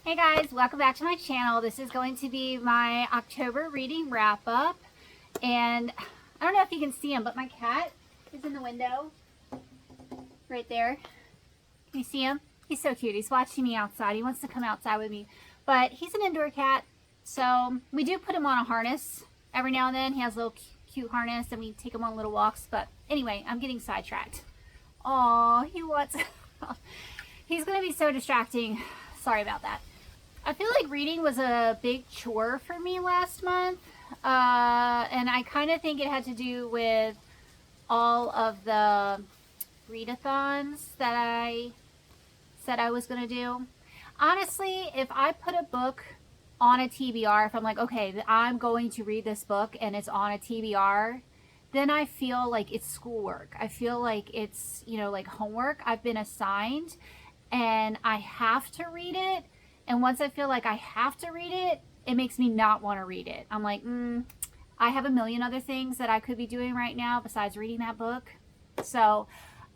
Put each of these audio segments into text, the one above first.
Hey guys, welcome back to my channel. This is going to be my October reading wrap up. And I don't know if you can see him, but my cat is in the window right there. Can you see him? He's so cute. He's watching me outside. He wants to come outside with me. But he's an indoor cat, so we do put him on a harness every now and then. He has a little cute harness and we take him on little walks. But anyway, I'm getting sidetracked. Oh, he wants... He's going to be so distracting. Sorry about that. I feel like reading was a big chore for me last month, and I kind of think it had to do with all of the read-a-thons that I said I was going to do. Honestly, if I put a book on a TBR, if I'm like, okay, I'm going to read this book and it's on a TBR, then I feel like it's schoolwork. I feel like it's, like homework I've been assigned and I have to read it. And once I feel like I have to read it, it makes me not want to read it. I'm like, I have a million other things that I could be doing right now besides reading that book. So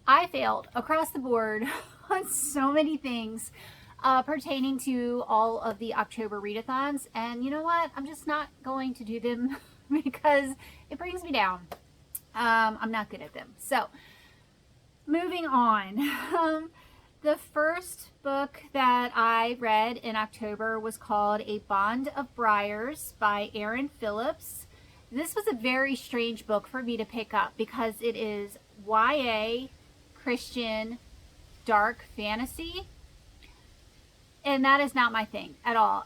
I failed across the board on so many things pertaining to all of the October read-a-thons. And you know what? I'm just not going to do them because it brings me down. I'm not good at them. So moving on. The first book that I read in October was called A Bond of Briars by Erin Phillips. This was a very strange book for me to pick up because it is YA, Christian, dark fantasy, and that is not my thing at all.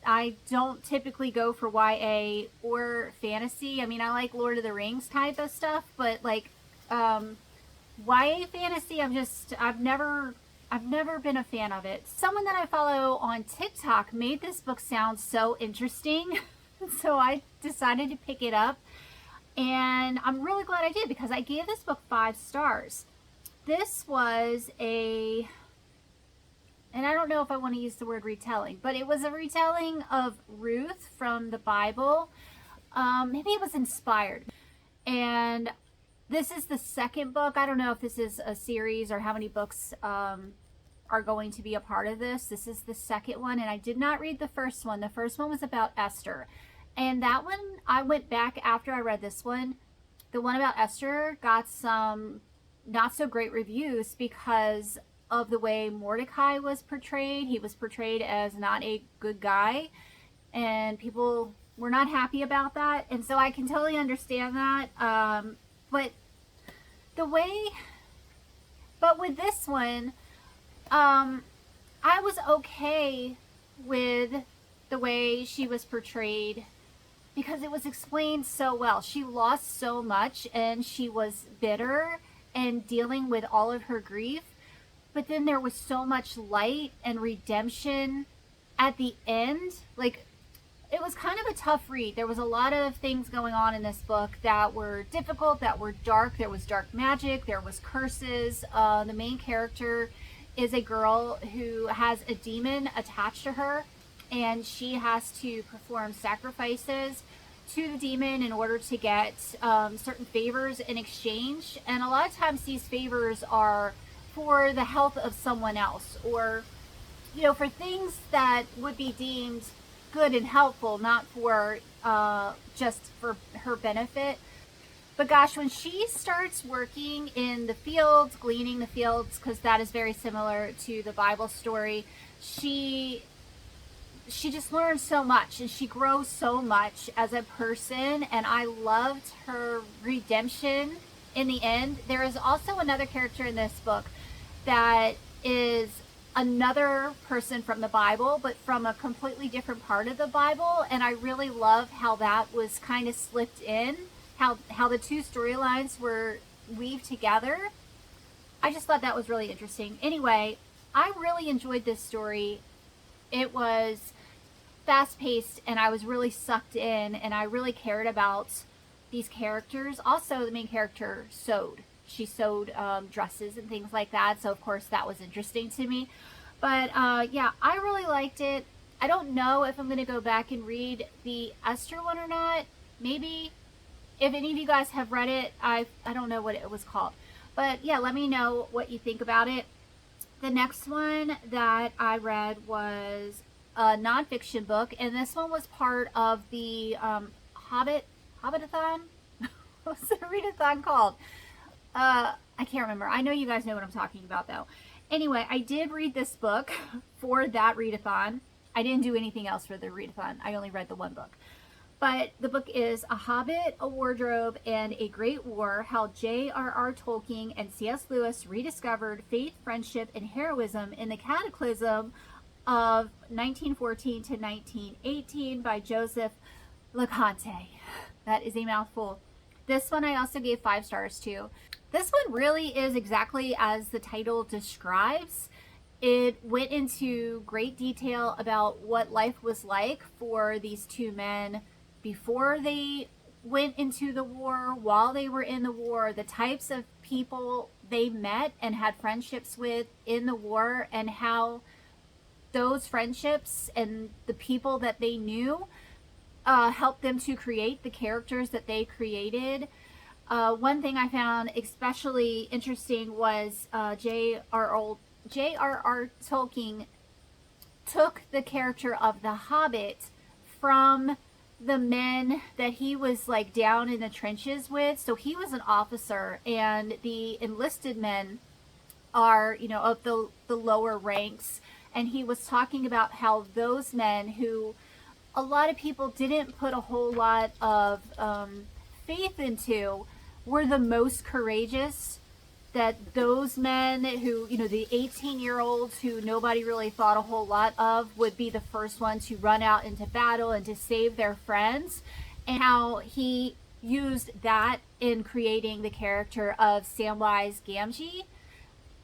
I don't typically go for YA or fantasy. I mean, I like Lord of the Rings type of stuff, but like YA fantasy, I've never been a fan of it. Someone that I follow on TikTok made this book sound so interesting. So I decided to pick it up. And I'm really glad I did because I gave this book 5 stars. This was and I don't know if I want to use the word retelling, but it was a retelling of Ruth from the Bible. Maybe it was inspired. And this is the second book. I don't know if this is a series or how many books are going to be a part of this. This is the second one, and I did not read the first one. The first one was about Esther. And that one, I went back after I read this one. The one about Esther got some not so great reviews because of the way Mordecai was portrayed. He was portrayed as not a good guy, and people were not happy about that. And so I can totally understand that. But with this one, I was okay with the way she was portrayed because it was explained so well. She lost so much and she was bitter and dealing with all of her grief. But then there was so much light and redemption at the end. Like, it was kind of a tough read. There was a lot of things going on in this book that were difficult, that were dark. There was dark magic. There was curses. The main character is a girl who has a demon attached to her, and she has to perform sacrifices to the demon in order to get certain favors in exchange. And a lot of times these favors are for the health of someone else, or, for things that would be deemed good and helpful, not for just for her benefit. But gosh, when she starts working in the fields, gleaning the fields, because that is very similar to the Bible story, she just learns so much and she grows so much as a person. And I loved her redemption in the end. There is also another character in this book that is another person from the Bible, but from a completely different part of the Bible. And I really love how that was kind of slipped in, how the two storylines were weaved together. I just thought that was really interesting. Anyway, I really enjoyed this story. It was fast-paced and I was really sucked in and I really cared about these characters. Also, the main character sewed. She sewed dresses and things like that. So, of course, that was interesting to me. But, yeah, I really liked it. I don't know if I'm going to go back and read the Esther one or not. Maybe. If any of you guys have read it, I don't know what it was called. But, yeah, let me know what you think about it. The next one that I read was a nonfiction book, and this one was part of the Hobbit-a-thon? What's the read-a-thon called? I can't remember. I know you guys know what I'm talking about, though. Anyway, I did read this book for that read-a-thon. I didn't do anything else for the read-a-thon. I only read the one book. But the book is A Hobbit, a Wardrobe, and a Great War, How J.R.R. Tolkien and C.S. Lewis Rediscovered Faith, Friendship, and Heroism in the Cataclysm of 1914 to 1918 by Joseph LeConte. That is a mouthful. This one I also gave 5 stars to. This one really is exactly as the title describes. It went into great detail about what life was like for these two men before they went into the war, while they were in the war, the types of people they met and had friendships with in the war, and how those friendships and the people that they knew helped them to create the characters that they created. One thing I found especially interesting was J.R.R. Tolkien took the character of the Hobbit from the men that he was like down in the trenches with. So he was an officer, and the enlisted men are, you know, of the lower ranks. And he was talking about how those men, who a lot of people didn't put a whole lot of faith into, were the most courageous. That those men who, you know, the 18-year-olds who nobody really thought a whole lot of, would be the first ones to run out into battle and to save their friends. And how he used that in creating the character of Samwise Gamgee.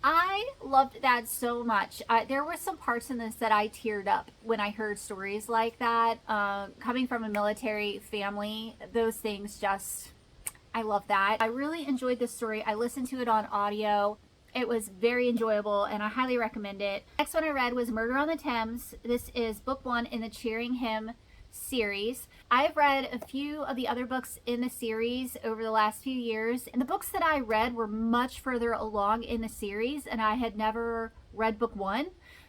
I loved that so much. There were some parts in this that I teared up when I heard stories like that. Coming from a military family, those things just... I love that. I really enjoyed this story. I listened to it on audio. It was very enjoyable, and I highly recommend it. Next one I read was Murder on the Thames. This is book 1 in the Cherringham series. I've read a few of the other books in the series over the last few years, and the books that I read were much further along in the series, and I had never read book 1.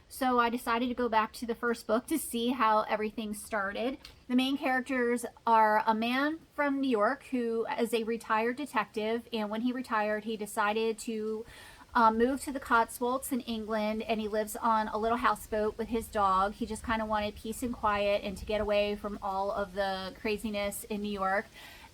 So I decided to go back to the first book to see how everything started. The main characters are a man from New York who is a retired detective, and when he retired, he decided to move to the Cotswolds in England, and he lives on a little houseboat with his dog. He just kind of wanted peace and quiet and to get away from all of the craziness in New York.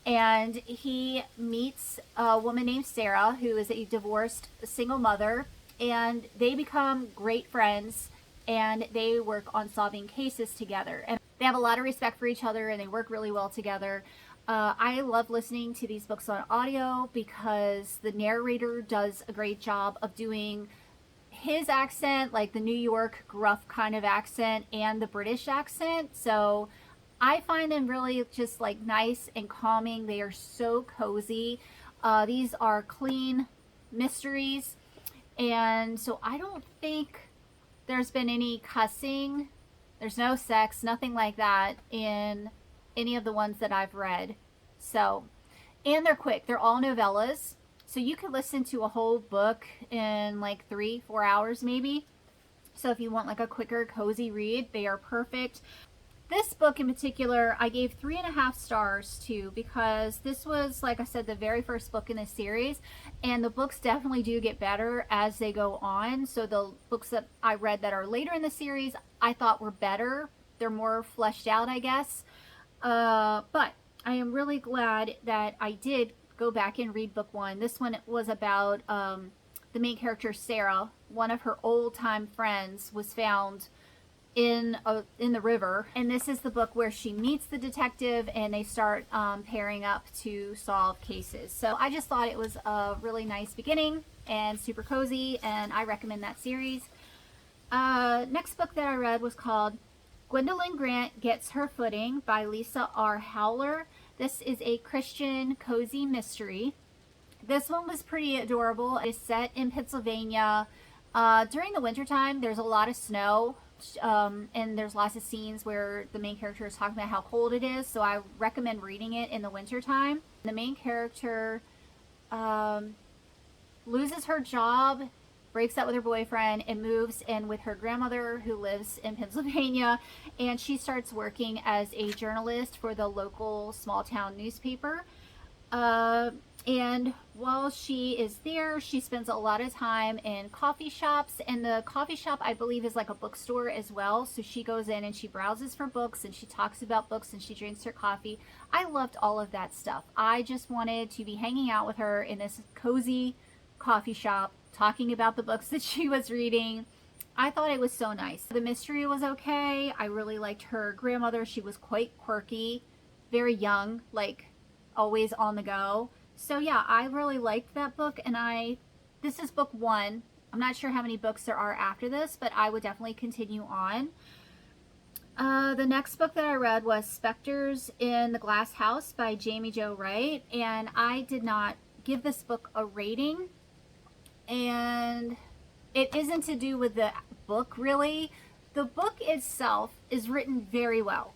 And he meets a woman named Sarah, who is a divorced single mother, and they become great friends, and they work on solving cases together. And they have a lot of respect for each other, and they work really well together. I love listening to these books on audio because the narrator does a great job of doing his accent, like the New York gruff kind of accent, and the British accent. So I find them really just like nice and calming. They are so cozy. These are clean mysteries. And so I don't think there's been any cussing. There's no sex, nothing like that in any of the ones that I've read. So, and they're quick. They're all novellas. So you can listen to a whole book in like 3-4 hours maybe. So if you want like a quicker, cozy read, they are perfect. This book in particular, I gave 3.5 stars to, because this was, like I said, the very first book in the series, and the books definitely do get better as they go on. So the books that I read that are later in the series, I thought were better. They're more fleshed out, I guess. But I am really glad that I did go back and read book 1. This one was about the main character, Sarah. One of her old-time friends was found in the river, and this is the book where she meets the detective, and they start pairing up to solve cases. So I just thought it was a really nice beginning and super cozy, and I recommend that series. Next book that I read was called Gwindel and Grant Gets Her Footing by Lisa R. Howeler. This is a Christian cozy mystery. This one was pretty adorable. It's set in Pennsylvania. During the wintertime, there's a lot of snow. And there's lots of scenes where the main character is talking about how cold it is, so I recommend reading it in the wintertime. The main character loses her job breaks up with her boyfriend and moves in with her grandmother who lives in Pennsylvania, and she starts working as a journalist for the local small town newspaper. And while she is there, she spends a lot of time in coffee shops, and the coffee shop, I believe, is like a bookstore as well. So she goes in and she browses for books and she talks about books and she drinks her coffee. I loved all of that stuff. I just wanted to be hanging out with her in this cozy coffee shop talking about the books that she was reading. I thought it was so nice. The mystery was okay. I really liked her grandmother. She was quite quirky, very young, like always on the go. So yeah, I really liked that book, and this is book 1. I'm not sure how many books there are after this, but I would definitely continue on. The next book that I read was Specters in the Glass House by Jaime Jo Wright, and I did not give this book a rating, and it isn't to do with the book really. The book itself is written very well.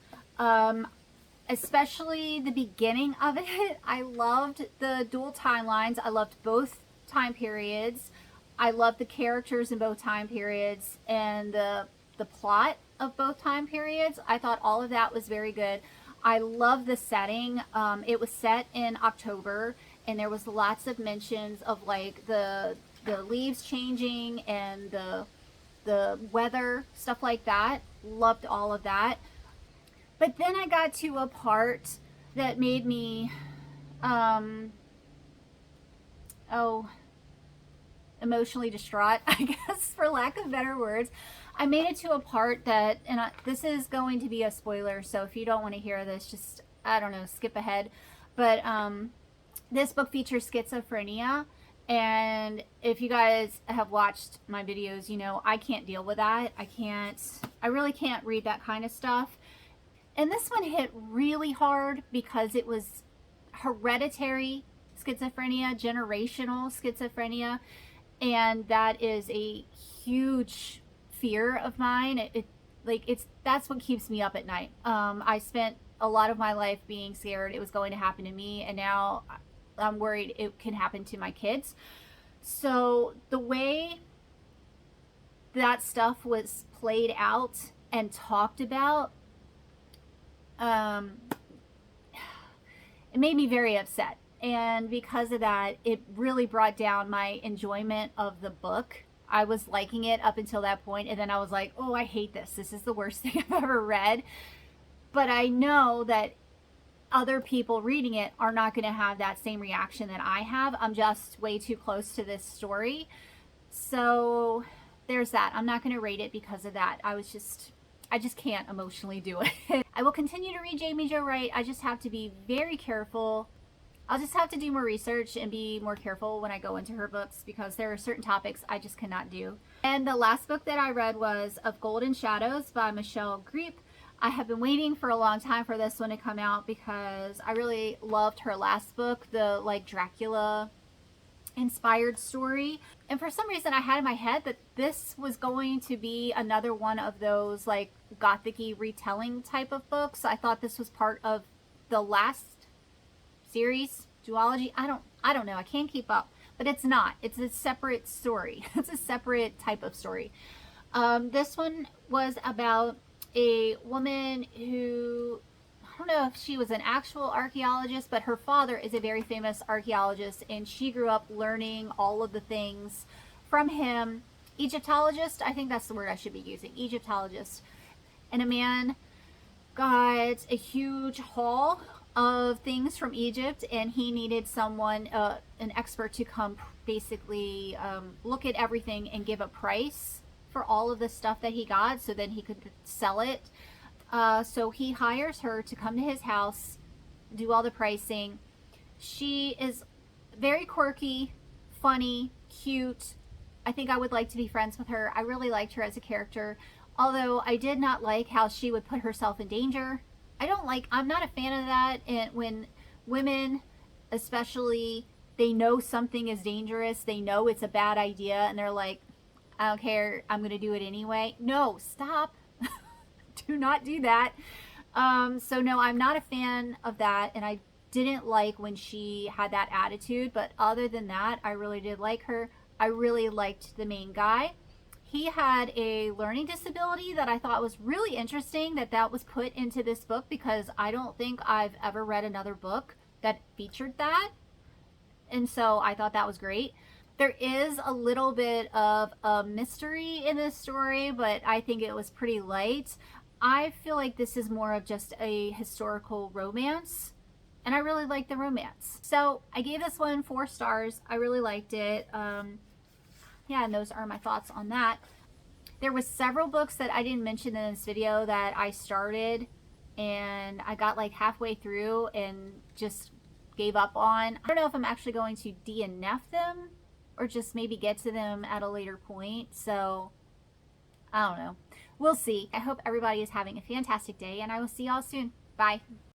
Especially the beginning of it. I loved the dual timelines. I loved both time periods. I loved the characters in both time periods and the plot of both time periods. I thought all of that was very good. I love the setting. It was set in October, and there was lots of mentions of like the leaves changing and the weather, stuff like that. Loved all of that. But then I got to a part that made me, emotionally distraught, I guess, for lack of better words. I made it to a part that, and this is going to be a spoiler, so if you don't want to hear this, just, I don't know, skip ahead. But this book features schizophrenia, and if you guys have watched my videos, you know, I can't deal with that. I really can't read that kind of stuff. And this one hit really hard because it was hereditary schizophrenia, generational schizophrenia, and that is a huge fear of mine. That's what keeps me up at night. I spent a lot of my life being scared it was going to happen to me, and now I'm worried it can happen to my kids. So the way that stuff was played out and talked about, it made me very upset, and because of that, it really brought down my enjoyment of the book. I was liking it up until that point, and then I was like, oh, I hate this is the worst thing I've ever read. But I know that other people reading it are not going to have that same reaction that I have. I'm just way too close to this story, so there's that. I'm not going to rate it because of that. I just can't emotionally do it. I will continue to read Jaime Jo Wright. I just have to be very careful. I'll just have to do more research and be more careful when I go into her books, because there are certain topics I just cannot do. And the last book that I read was Of Golden Shadows by Michelle Griep. I have been waiting for a long time for this one to come out because I really loved her last book, the like Dracula inspired story, and for some reason I had in my head that this was going to be another one of those like gothic-y retelling type of books. I thought this was part of the last series duology. I don't know, I can't keep up, but it's not. It's a separate story. It's a separate type of story. This one was about a woman who, I don't know if she was an actual archaeologist, but her father is a very famous archaeologist, and she grew up learning all of the things from him. Egyptologist, I think that's the word I should be using, Egyptologist. And a man got a huge haul of things from Egypt, and he needed someone, an expert, to come basically look at everything and give a price for all of the stuff that he got, so then he could sell it. So he hires her to come to his house, do all the pricing. She is very quirky, funny, cute. I think I would like to be friends with her. I really liked her as a character, although I did not like how she would put herself in danger. I'm not a fan of that, and when women, especially, they know something is dangerous, they know it's a bad idea, and they're like, I don't care, I'm going to do it anyway. No, stop. Do not do that. So no, I'm not a fan of that, and I didn't like when she had that attitude, but other than that, I really did like her. I really liked the main guy. He had a learning disability that I thought was really interesting that was put into this book, because I don't think I've ever read another book that featured that. And so I thought that was great. There is a little bit of a mystery in this story, but I think it was pretty light. I feel like this is more of just a historical romance, and I really like the romance. So I gave this one 4 stars. I really liked it. Yeah, and those are my thoughts on that. There was several books that I didn't mention in this video that I started and I got like halfway through and just gave up on. I don't know if I'm actually going to DNF them or just maybe get to them at a later point. So I don't know. We'll see. I hope everybody is having a fantastic day, and I will see y'all soon. Bye.